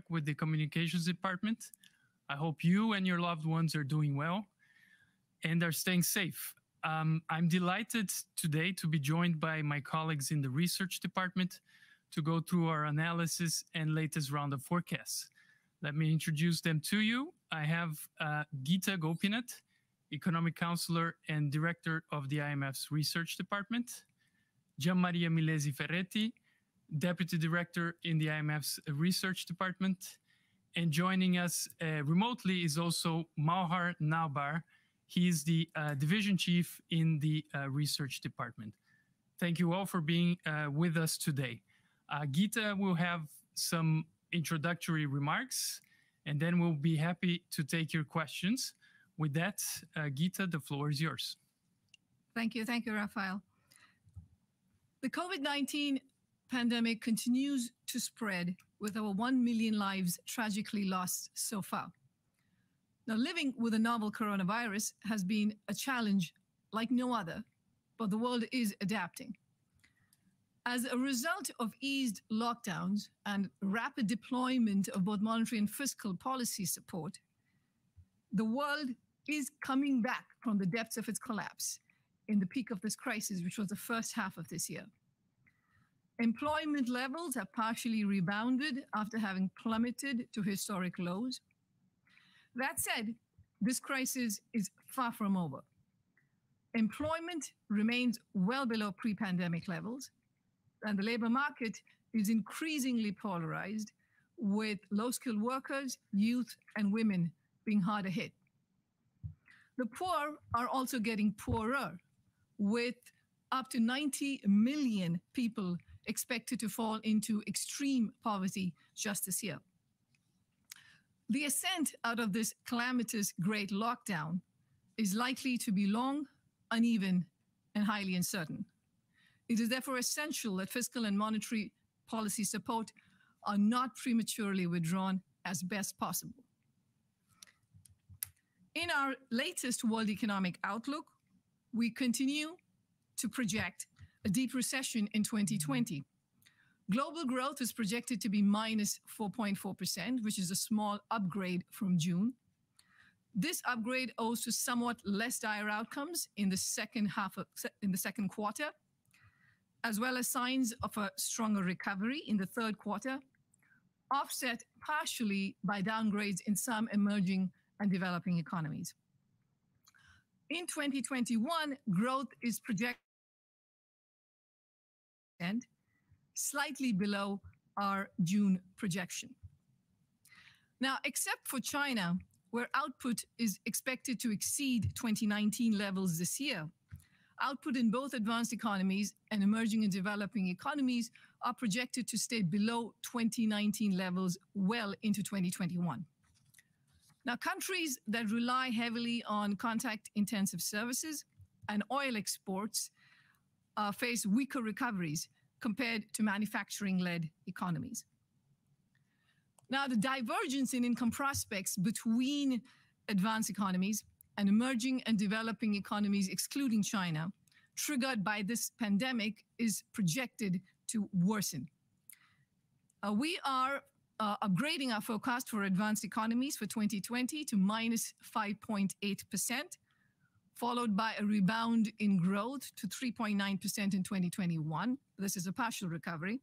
with the communications department. I hope you and your loved ones are doing well and are staying safe. I'm delighted today to be joined by my colleagues in the research department to go through our analysis and latest round of forecasts. Let me introduce them to you. I have Gita Gopinath, Economic Counselor and Director of the IMF's Research Department. Gianmaria Milesi Ferretti, Deputy Director in the IMF's Research Department. And joining us remotely is also Mauhar Naubar. He is the Division Chief in the Research Department. Thank you all for being with us today. Gita will have some introductory remarks, and then we'll be happy to take your questions. With that, Gita, the floor is yours. Thank you, Rafael. The COVID-19 pandemic continues to spread with over 1 million lives tragically lost so far. Now, living with a novel coronavirus has been a challenge like no other, but the world is adapting. As a result of eased lockdowns and rapid deployment of both monetary and fiscal policy support, the world is coming back from the depths of its collapse in the peak of this crisis, which was the first half of this year. Employment levels have partially rebounded after having plummeted to historic lows. That said, this crisis is far from over. Employment remains well below pre-pandemic levels, and the labor market is increasingly polarized, with low-skilled workers, youth, and women being harder hit. The poor are also getting poorer, with up to 90 million people expected to fall into extreme poverty just this year. The ascent out of this calamitous great lockdown is likely to be long, uneven, and highly uncertain. It is therefore essential that fiscal and monetary policy support are not prematurely withdrawn as best possible. In our latest World Economic Outlook, we continue to project a deep recession in 2020. Global growth is projected to be minus 4.4%, which is a small upgrade from June. This upgrade owes to somewhat less dire outcomes in the second quarter, as well as signs of a stronger recovery in the third quarter, offset partially by downgrades in some emerging and developing economies. In 2021, growth is projected slightly below our June projection. Now, except for China, where output is expected to exceed 2019 levels this year, output in both advanced economies and emerging and developing economies are projected to stay below 2019 levels well into 2021. Now, countries that rely heavily on contact-intensive services and oil exports face weaker recoveries compared to manufacturing-led economies. Now, the divergence in income prospects between advanced economies and emerging and developing economies, excluding China, triggered by this pandemic, is projected to worsen. We are upgrading our forecast for advanced economies for 2020 to minus 5.8%, followed by a rebound in growth to 3.9% in 2021. This is a partial recovery.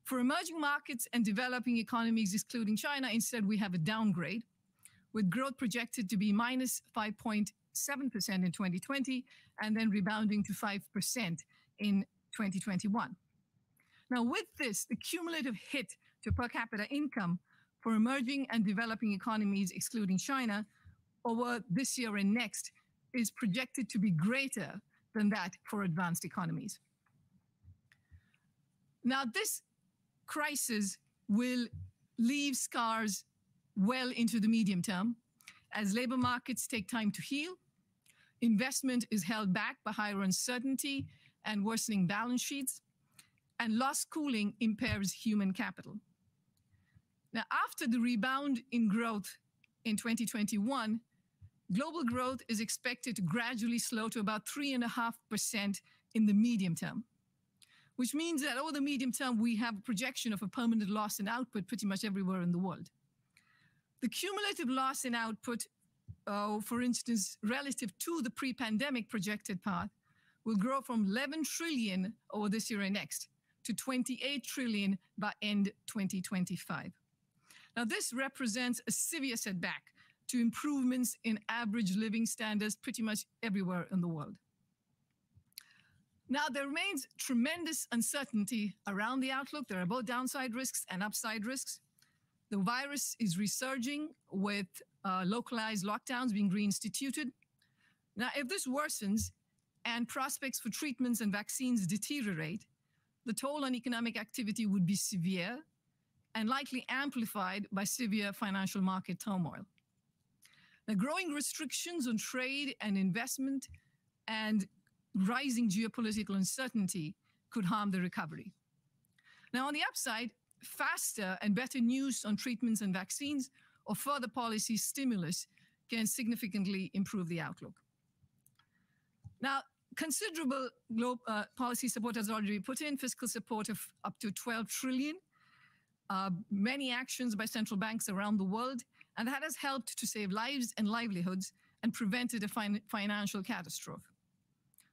For emerging markets and developing economies, excluding China, instead we have a downgrade, with growth projected to be minus 5.7% in 2020 and then rebounding to 5% in 2021. Now, with this, the cumulative hit to per capita income for emerging and developing economies, excluding China, over this year and next is projected to be greater than that for advanced economies. Now, this crisis will leave scars well into the medium term as labor markets take time to heal, investment is held back by higher uncertainty and worsening balance sheets, and loss cooling impairs human capital. Now, after the rebound in growth in 2021, global growth is expected to gradually slow to about 3.5% in the medium term, which means that over the medium term, we have a projection of a permanent loss in output pretty much everywhere in the world. The cumulative loss in output, for instance, relative to the pre-pandemic projected path, will grow from 11 trillion over this year and next to 28 trillion by end 2025. Now, this represents a severe setback to improvements in average living standards pretty much everywhere in the world. Now, there remains tremendous uncertainty around the outlook. There are both downside risks and upside risks. The virus is resurging with localized lockdowns being reinstituted. Now, if this worsens and prospects for treatments and vaccines deteriorate, the toll on economic activity would be severe and likely amplified by severe financial market turmoil. Now, growing restrictions on trade and investment and rising geopolitical uncertainty could harm the recovery. Now, on the upside, faster and better news on treatments and vaccines or further policy stimulus can significantly improve the outlook. Now, considerable policy support has already been put in, fiscal support of up to 12 trillion, many actions by central banks around the world, and that has helped to save lives and livelihoods and prevented a financial catastrophe.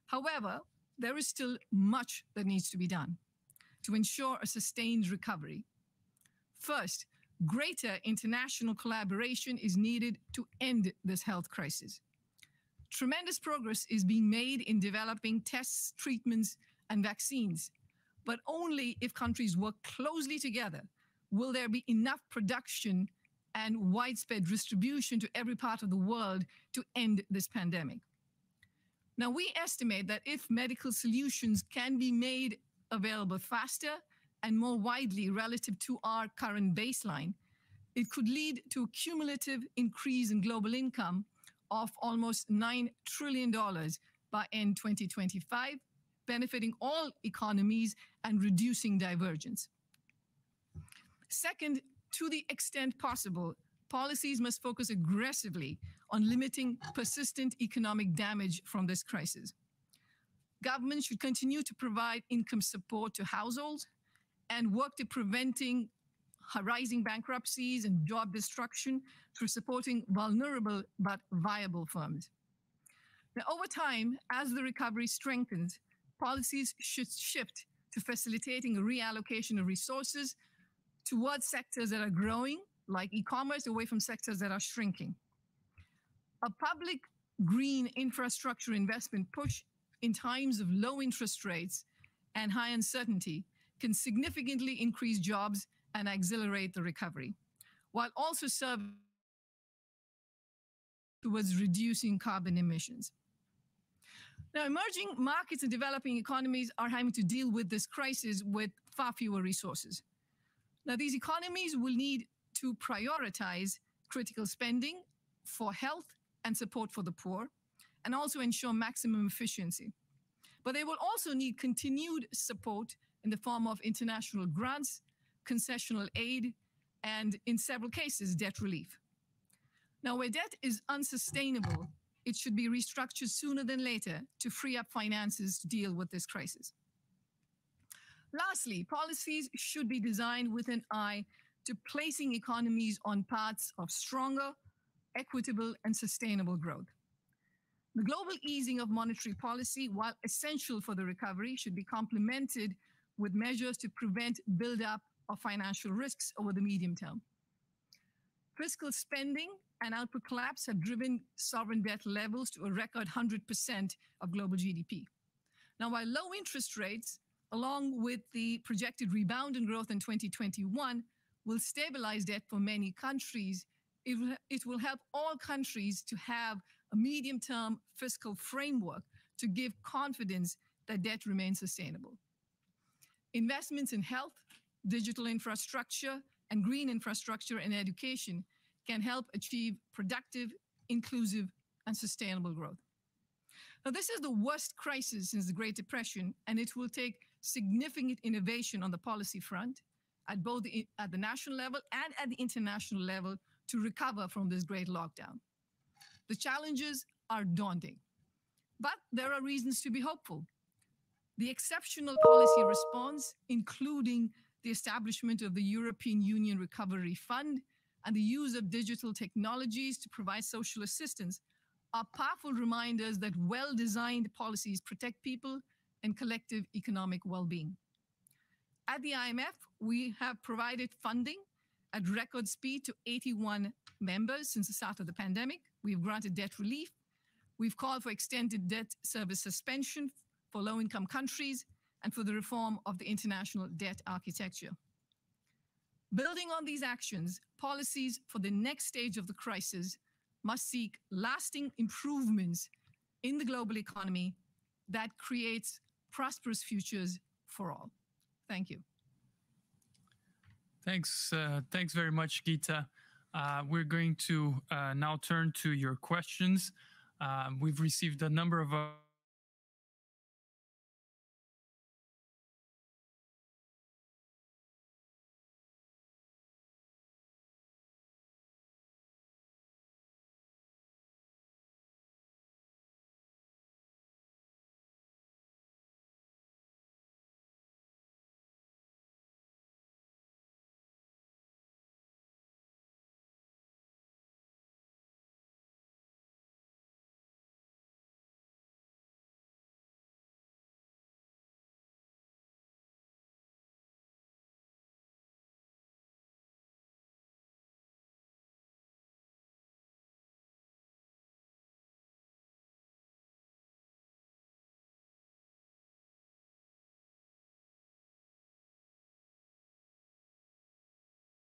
However, there is still much that needs to be done to ensure a sustained recovery. First, greater international collaboration is needed to end this health crisis. Tremendous progress is being made in developing tests, treatments, and vaccines, but only if countries work closely together will there be enough production and widespread distribution to every part of the world to end this pandemic. Now, we estimate that if medical solutions can be made available faster and more widely relative to our current baseline, it could lead to a cumulative increase in global income of almost $9 trillion by end 2025, benefiting all economies and reducing divergence. Second, to the extent possible, policies must focus aggressively on limiting persistent economic damage from this crisis. Governments should continue to provide income support to households and work to preventing rising bankruptcies and job destruction through supporting vulnerable but viable firms. Now, over time, as the recovery strengthens, policies should shift to facilitating a reallocation of resources towards sectors that are growing, like e-commerce, away from sectors that are shrinking. A public green infrastructure investment push in times of low interest rates and high uncertainty can significantly increase jobs and accelerate the recovery, while also serving towards reducing carbon emissions. Now, emerging markets and developing economies are having to deal with this crisis with far fewer resources. Now, these economies will need to prioritize critical spending for health and support for the poor, and also ensure maximum efficiency. But they will also need continued support in the form of international grants, concessional aid, and in several cases, debt relief. Now, where debt is unsustainable, it should be restructured sooner than later to free up finances to deal with this crisis. Lastly, policies should be designed with an eye to placing economies on paths of stronger, equitable, and sustainable growth. The global easing of monetary policy, while essential for the recovery, should be complemented with measures to prevent buildup of financial risks over the medium term. Fiscal spending and output collapse have driven sovereign debt levels to a record 100% of global GDP. Now, while low interest rates, along with the projected rebound in growth in 2021, will stabilize debt for many countries, it will help all countries to have a medium-term fiscal framework to give confidence that debt remains sustainable. Investments in health, digital infrastructure, and green infrastructure and education can help achieve productive, inclusive, and sustainable growth. Now, this is the worst crisis since the Great Depression, and it will take significant innovation on the policy front at both at the national level and at the international level to recover from this great lockdown. The challenges are daunting, but there are reasons to be hopeful. The exceptional policy response, including the establishment of the European Union Recovery Fund and the use of digital technologies to provide social assistance, are powerful reminders that well-designed policies protect people and collective economic well-being. At the IMF, we have provided funding at record speed to 81 members since the start of the pandemic. We've granted debt relief. We've called for extended debt service suspension for low-income countries and for the reform of the international debt architecture. Building on these actions, policies for the next stage of the crisis must seek lasting improvements in the global economy that creates prosperous futures for all. Thank you. Thanks very much, Gita. We're going to now turn to your questions. We've received a number of